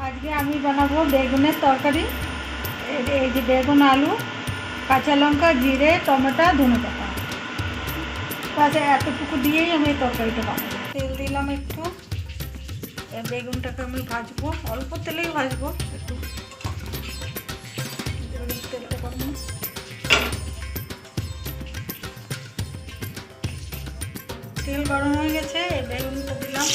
আজকে আমি বানাবো বেগুনের তরকারি। এই যে বেগুন, আলু, কাঁচা লঙ্কা, জিরে, টমেটো, ধনেপাতা, বাস এতটুকু দিয়েই আমি এই তরকারিটা বানাবো। তেল দিলাম একটু। বেগুনটাকে আমি ভাজবো, অল্প তেলেই ভাজবো একটু। তেলটা গরম, তেল গরম হয়ে গেছে, এই বেগুনটা দিলাম।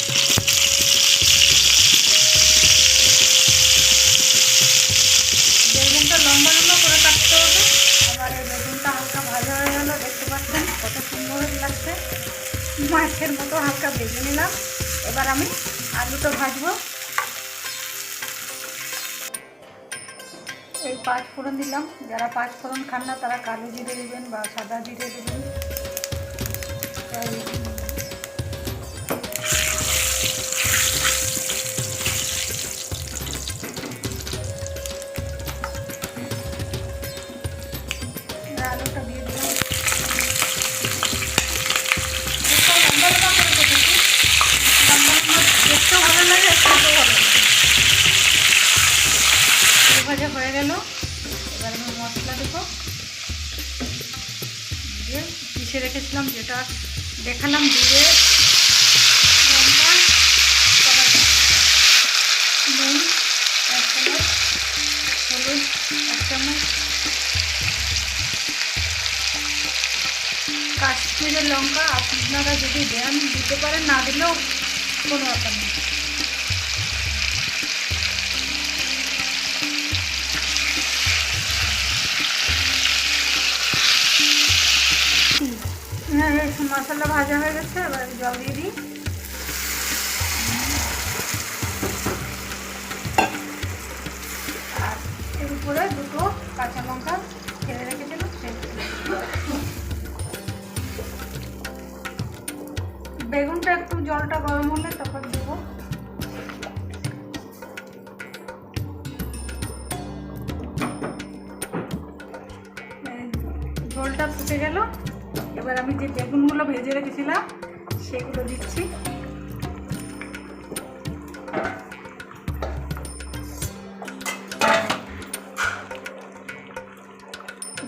বেগুনটা লম্বা লম্বা করে কাটতে হবে। আবার এই বেগুনটা হালকা ভাজা হয়ে গেল, দেখতে পাচ্ছেন কত সুন্দর লাগছে, মাছের মতো হালকা ভেজে নিলাম। এবার আমি আলুটা ভাজবো। এই 5 ফোড়ন দিলাম। যারা 5 ফোড়ন খান না তারা কালো জিরে দেবেন বা সাদা জিরে দেবেন। আলুটা দিয়ে দিলাম। লম্বা লম্বা করে কেটেছি, লম্বা লম্বা দেখতেও ভালো লাগে, খেতেও ভালো লাগে। ভাজা হয়ে গেল। এবার আমি মশলা দেবো। দিয়ে পিষে রেখেছিলাম, যেটা দেখালাম, জিরে, লঙ্কা, নুন 1 চামচ, হলুদ 1 চামচ, কাশ্মীরের লঙ্কা আপনারা যদি দেন দিতে পারেন, না দিলেও কোনো ব্যাপার নেই। হ্যাঁ, এই মশলা ভাজা হয়ে গেছে। এবার জল দিয়ে দিই। আর এর উপরে 2টো কাঁচা লঙ্কা ফেলে রেখেছিলাম, বেগুনটা একটু জলটা গরম হলে তখন দেবো। ঝোলটা ফুটে গেল। এবার আমি যে বেগুনগুলো ভেজে রেখেছিলাম সেগুলো দিচ্ছি।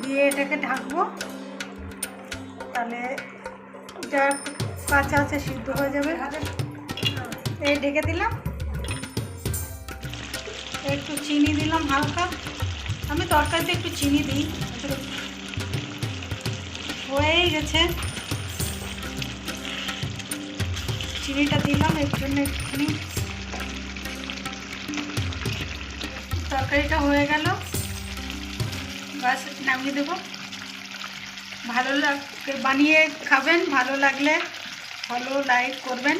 দিয়ে এটাকে ঢাকবো, তাহলে যা কাঁচা আছে সিদ্ধ হয়ে যাবে। এই ঢেকে দিলাম। একটু চিনি দিলাম হালকা, আমি তরকারিতে একটু চিনি দিই। হয়েই গেছে, চিনিটা দিলাম এর জন্য একটুখানি। তরকারিটা হয়ে গেল, বাস নামিয়ে দেবো। ভালো বানিয়ে খাবেন, ভালো লাগলে ফলো লাইক করবেন।